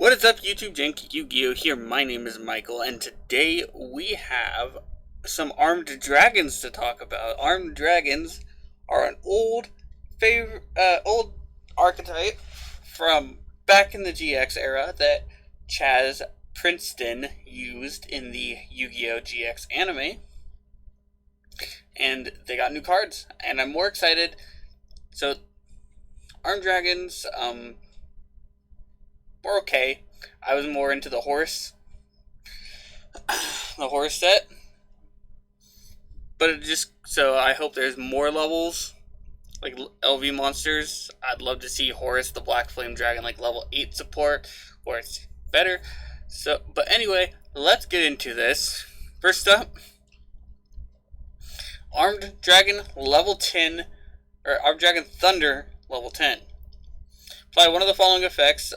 What is up, YouTube? JankyYGO here. My name is Michael, and today we have some armed dragons to talk about. Armed dragons are an old archetype from back in the GX era that Chazz Princeton used in the Yu-Gi-Oh! GX anime. And they got new cards, and I'm more excited. So, armed dragons, were okay. I was more into the horse set. But I hope there's more levels, like LV monsters. I'd love to see Horus, the Black Flame Dragon, like level 8 support, or it's better. But anyway, let's get into this. First up, Armed Dragon level 10, or Armed Dragon Thunder level 10. Apply one of the following effects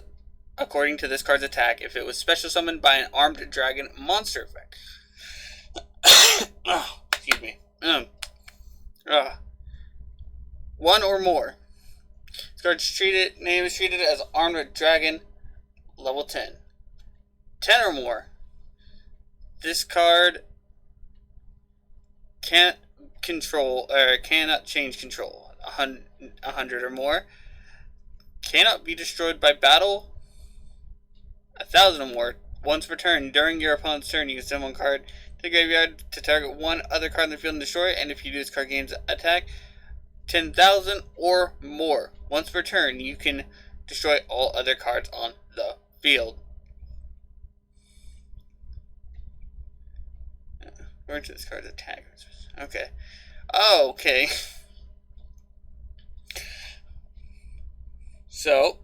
according to this card's attack if it was special summoned by an Armed Dragon monster effect. Oh, excuse me. One or more. This card's name is treated as Armed Dragon level 10. 10 or more. This card cannot change control. 100 or more. Cannot be destroyed by battle. 1,000 or more. Once per turn, during your opponent's turn, you can send one card to the graveyard to target one other card in the field and destroy it. And if you do this card game's attack, 10,000 or more. Once per turn, you can destroy all other cards on the field. Where's this card's attack? Okay. Oh, okay. So,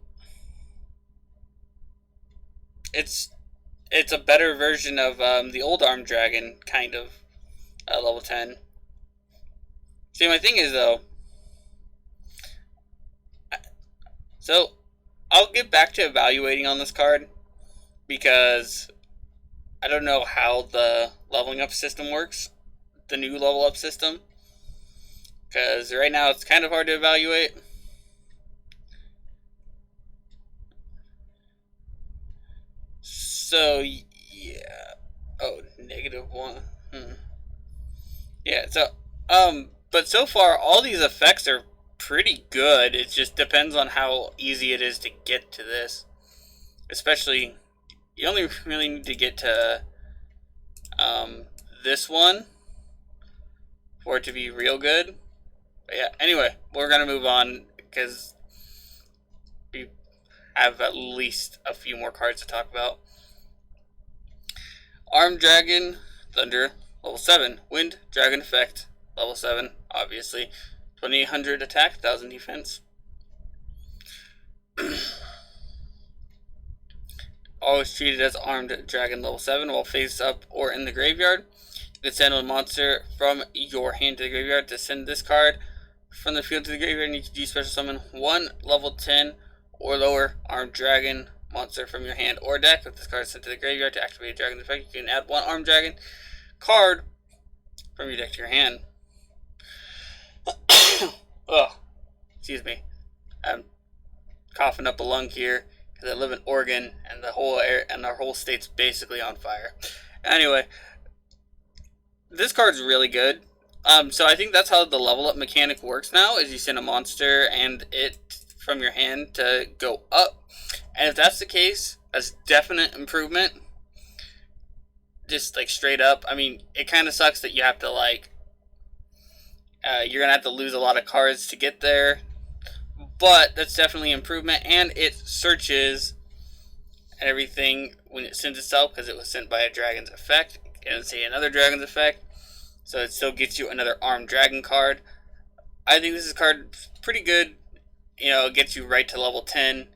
it's a better version of the old Armed Dragon, kind of, level 10. See, my thing is, though, so I'll get back to evaluating on this card, because I don't know how the leveling up system works, the new level up system, because right now it's kind of hard to evaluate. So, yeah. Oh, -1. Yeah, so, but so far, all these effects are pretty good. It just depends on how easy it is to get to this. Especially, you only really need to get to, this one for it to be real good. But yeah, anyway, we're gonna move on, because we have at least a few more cards to talk about. Armed Dragon Thunder level 7. Wind Dragon effect level 7, obviously. 2800 attack, 1000 defense. Always treated as Armed Dragon level 7 while face up or in the graveyard. You can send a monster from your hand to the graveyard. To send this card from the field to the graveyard, you need to special summon one level 10 or lower Armed Dragon monster from your hand or deck. If this card is sent to the graveyard to activate a dragon's effect, you can add one Armed Dragon card from your deck to your hand. Oh, excuse me. I'm coughing up a lung here because I live in Oregon and the whole air and our whole state's basically on fire. Anyway, this card's really good. So I think that's how the level up mechanic works now, is you send a monster and it from your hand to go up. And if that's the case, that's definite improvement. Just like straight up. I mean, it kind of sucks that you have to you're going to have to lose a lot of cards to get there. But that's definitely improvement. And it searches everything when it sends itself, because it was sent by a dragon's effect. It doesn't say another dragon's effect. So it still gets you another Armed Dragon card. I think this card is pretty good. You know, it gets you right to level 10.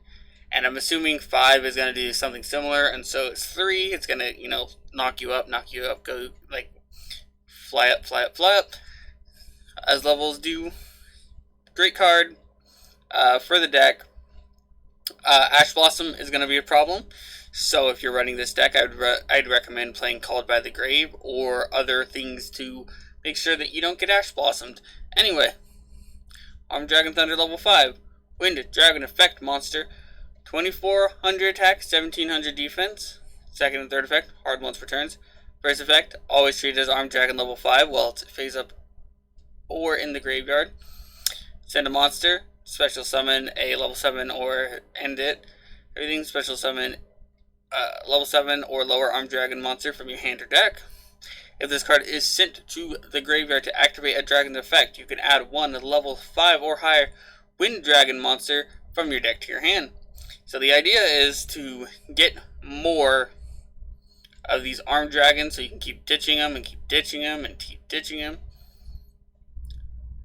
And I'm assuming 5 is going to do something similar. And so it's 3. It's going to, you know, knock you up, go, like, fly up. As levels do. Great card for the deck. Ash Blossom is going to be a problem. So if you're running this deck, I'd recommend playing Called by the Grave or other things to make sure that you don't get Ash Blossomed. Anyway, Armed Dragon Thunder level 5. Wind Dragon effect monster. 2400 attack, 1700 defense. Second and third effect, hard once per turns. First effect, always treated as Armed Dragon level 5 while it's face up or in the graveyard. Send a monster, special summon a level 7 or end it. Everything special summon level 7 or lower Armed Dragon monster from your hand or deck. If this card is sent to the graveyard to activate a dragon's effect, you can add one level 5 or higher Wind Dragon monster from your deck to your hand. So the idea is to get more of these Armed Dragons so you can keep ditching them and keep ditching them and keep ditching them.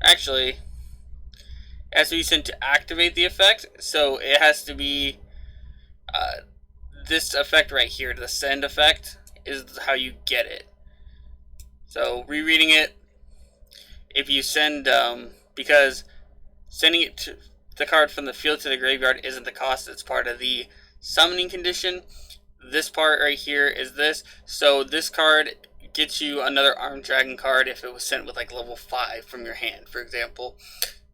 Actually, it has to be sent to activate the effect, so it has to be this effect right here, the send effect, is how you get it. So rereading it, if you send, because sending it to the card from the field to the graveyard isn't the cost, it's part of the summoning condition. This part right here is this, so this card gets you another Armed Dragon card if it was sent with like level 5 from your hand, for example.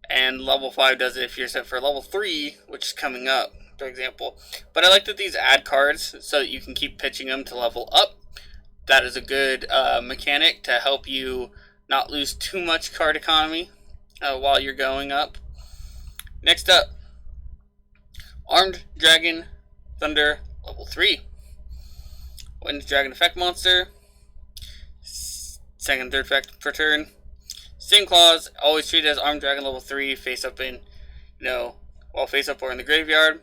And level 5 does it if you're sent for level 3, which is coming up, for example. But I like that these add cards so that you can keep pitching them to level up. That is a good mechanic to help you not lose too much card economy while you're going up. Next up, Armed Dragon Thunder level 3. Wind Dragon effect monster. Second, third effect per turn. Same clause, always treated as Armed Dragon level 3, face up in, while face up or in the graveyard.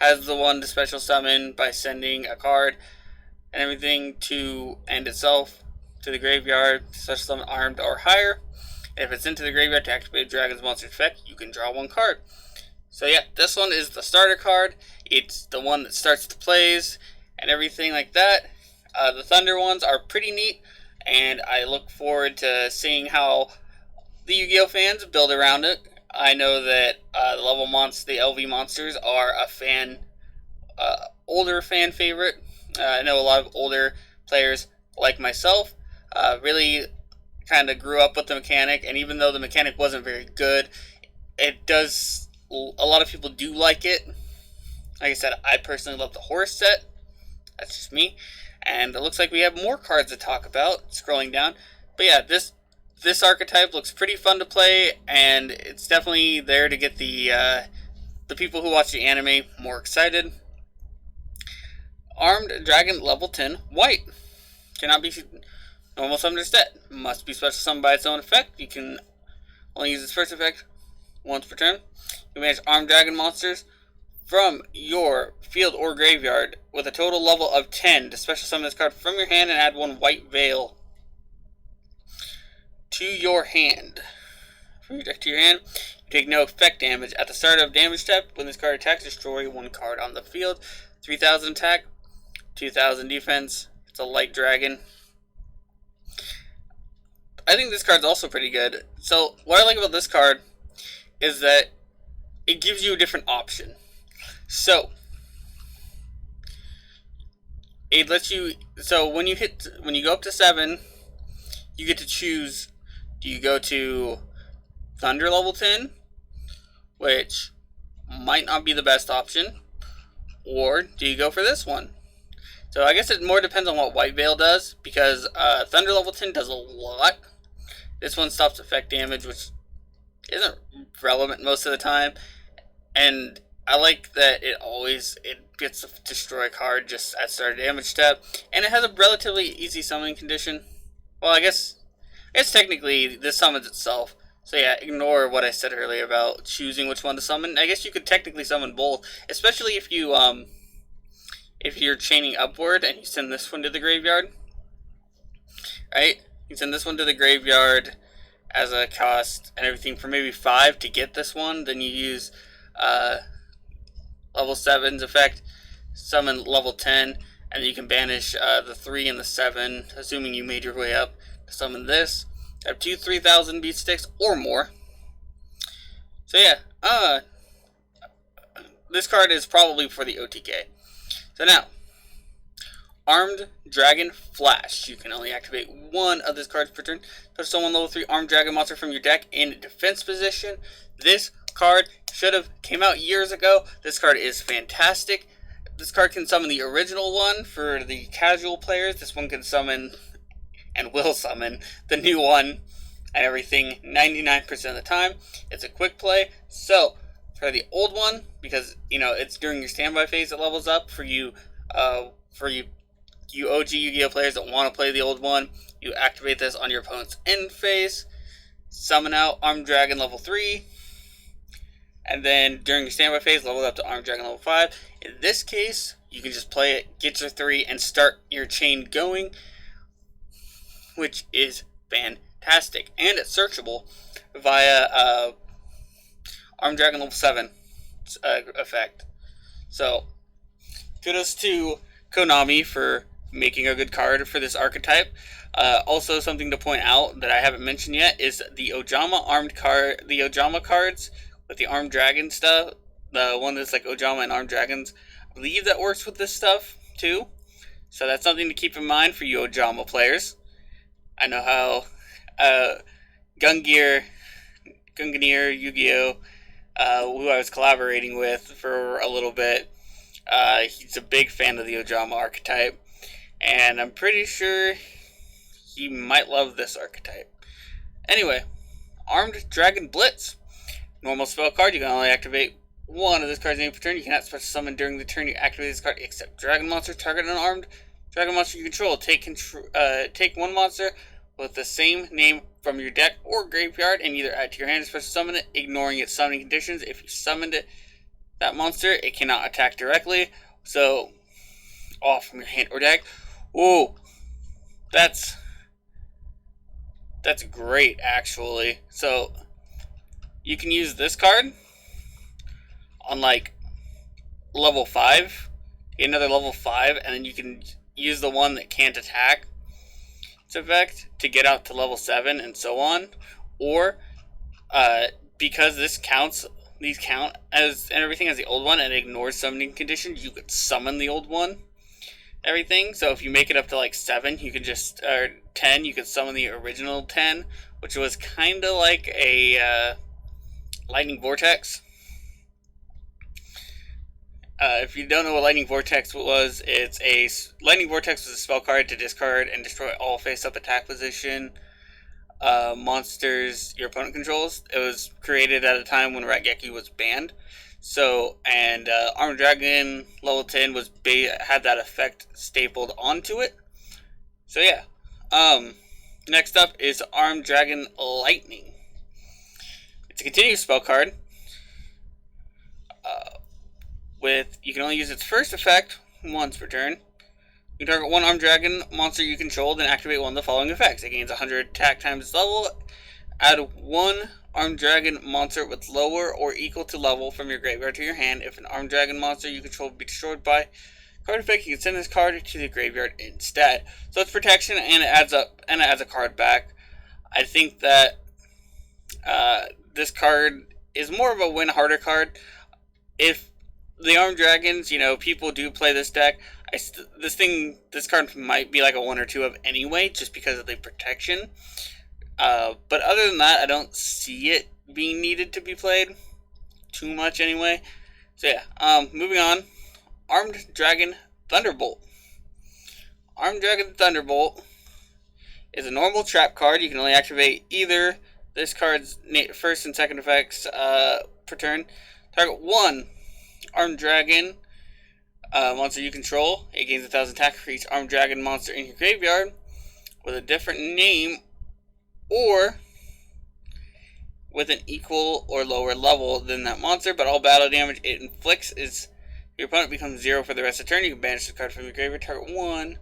Has the one to special summon by sending a card and everything to end itself to the graveyard, special summon armed or higher. And if it's into the graveyard to activate a dragon's monster effect, you can draw one card. So yeah, this one is the starter card. It's the one that starts the plays and everything like that. The Thunder ones are pretty neat, and I look forward to seeing how the Yu-Gi-Oh fans build around it. I know that the LV monsters are a older fan favorite. I know a lot of older players like myself really kind of grew up with the mechanic, and even though the mechanic wasn't very good, a lot of people do like it. Like I said, I personally love the horse set. That's just me. And it looks like we have more cards to talk about, scrolling down. But yeah, this archetype looks pretty fun to play, and it's definitely there to get the people who watch the anime more excited. Armed Dragon level 10, white. Cannot be normal summoned or set. Must be special summoned by its own effect. You can only use its first effect once per turn. You manage Armed Dragon monsters from your field or graveyard with a total level of 10 to special summon this card from your hand and add one white veil to your hand. From your deck to your hand, you take no effect damage. At the start of damage step, when this card attacks, destroy one card on the field. 3000 attack, 2000 defense. It's a light dragon. I think this card's also pretty good. So what I like about this card is that it gives you a different option. So it lets you, when you go up to 7, you get to choose, do you go to Thunder level 10, which might not be the best option, or do you go for this one? So I guess it more depends on what White Veil does, because Thunder level 10 does a lot. This one stops effect damage, which isn't relevant most of the time, and I like that it gets to destroy a card just at start of damage step, and it has a relatively easy summoning condition. Well, I guess technically this summons itself. So yeah, ignore what I said earlier about choosing which one to summon. I guess you could technically summon both, especially if you're chaining upward and you send this one to the graveyard. Right? You send this one to the graveyard as a cost and everything for maybe 5 to get this one. Then you use level 7's effect, summon level 10, and you can banish the 3 and the 7, assuming you made your way up to summon this. Have 2 3000 beat sticks or more. So yeah, this card is probably for the OTK. So now, Armed Dragon Flash. You can only activate one of this card's per turn. Put someone level 3 Armed Dragon monster from your deck in defense position. This card. Should have came out years ago. This card is fantastic. This card can summon the original one for the casual players. This one can summon and will summon the new one and everything 99% of the time. It's a quick play. So for the old one, because it's during your standby phase it levels up for you OG Yu-Gi-Oh players that want to play the old one, you activate this on your opponent's end phase, summon out Armed Dragon level 3, and then during your standby phase, level up to Armed Dragon level 5. In this case, you can just play it, get your 3, and start your chain going, which is fantastic. And it's searchable via Armed Dragon level 7 effect. So, kudos to Konami for making a good card for this archetype. Also, something to point out that I haven't mentioned yet is the Ojama Ojama cards with the Armed Dragon stuff. The one that's like Ojama and Armed Dragons. I believe that works with this stuff too. So that's something to keep in mind for you Ojama players. I know how Gungnir Yu-Gi-Oh, who I was collaborating with for a little bit, he's a big fan of the Ojama archetype, and I'm pretty sure he might love this archetype. Anyway, Armed Dragon Blitz. Normal spell card, you can only activate one of this card's name per turn. You cannot special summon during the turn you activate this card except Dragon Monster. Target an armed Dragon Monster you control. Take one monster with the same name from your deck or graveyard and either add to your hand or special summon it, ignoring its summoning conditions. If you summoned that monster, it cannot attack directly. So, off from your hand or deck. Whoa, that's great, actually. So, you can use this card on like level 5, get another level 5, and then you can use the one that can't attack its effect to get out to level 7 and so on. Or because these count as and everything as the old one and ignores summoning conditions, you could summon the old one. Everything. So if you make it up to like 7, you can just, or 10, you could summon the original 10, which was kind of like a Lightning Vortex. If you don't know what Lightning Vortex was, Lightning Vortex was a spell card to discard and destroy all face-up attack position monsters your opponent controls. It was created at a time when Raigeki was banned. So, and Armed Dragon level 10 had that effect stapled onto it. So yeah. Next up is Armed Dragon Lightning. It's a continuous spell card. You can only use its first effect once per turn. You can target one Armed Dragon monster you control, then activate one of the following effects. It gains 100 attack times its level. Add one Armed Dragon monster with lower or equal to level from your graveyard to your hand. If an Armed Dragon monster you control be destroyed by card effect, you can send this card to the graveyard instead. So it's protection, and it adds a card back. I think that this card is more of a win harder card. If the Armed Dragons, people do play this deck, this card might be like a 1 or 2 of anyway, just because of the protection. But other than that, I don't see it being needed to be played too much anyway. So yeah, moving on. Armed Dragon Thunderbolt. Armed Dragon Thunderbolt is a normal trap card. You can only activate either this card's first and second effects per turn. Target one Armed Dragon monster you control. It gains 1,000 attack for each Armed Dragon monster in your graveyard with a different name or with an equal or lower level than that monster, but all battle damage it inflicts is your opponent becomes 0 for the rest of the turn. You can banish the card from your graveyard. Target one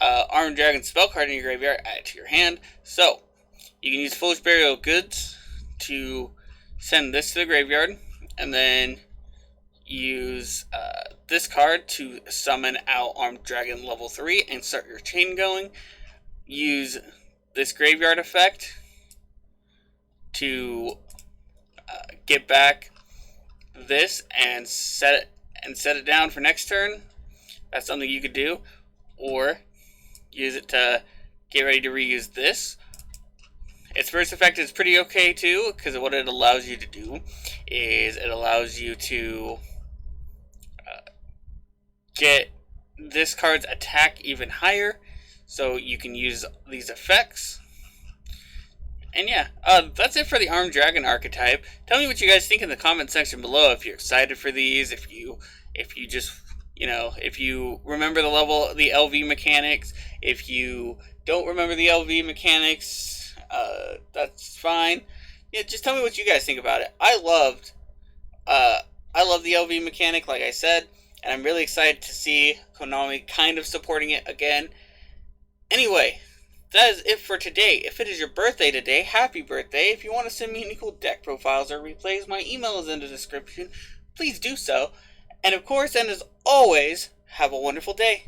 Armed Dragon spell card in your graveyard, add it to your hand. So, you can use Foolish Burial Goods to send this to the graveyard, and then use this card to summon out Armed Dragon level 3 and start your chain going. Use this graveyard effect to get back this and set it down for next turn. That's something you could do, or use it to get ready to reuse this. Its first effect is pretty okay too, because what it allows you to do is it allows you to get this card's attack even higher, so you can use these effects. And yeah, that's it for the Armed Dragon archetype. Tell me what you guys think in the comment section below. If you're excited for these, if you just, if you remember the LV mechanics. If you don't remember the LV mechanics, that's fine. Yeah, just tell me what you guys think about it. I love the LV mechanic, like I said, and I'm really excited to see Konami kind of supporting it again. Anyway, that is it for today. If it is your birthday today, happy birthday. If you want to send me any cool deck profiles or replays, my email is in the description. Please do so. And of course, and as always, have a wonderful day.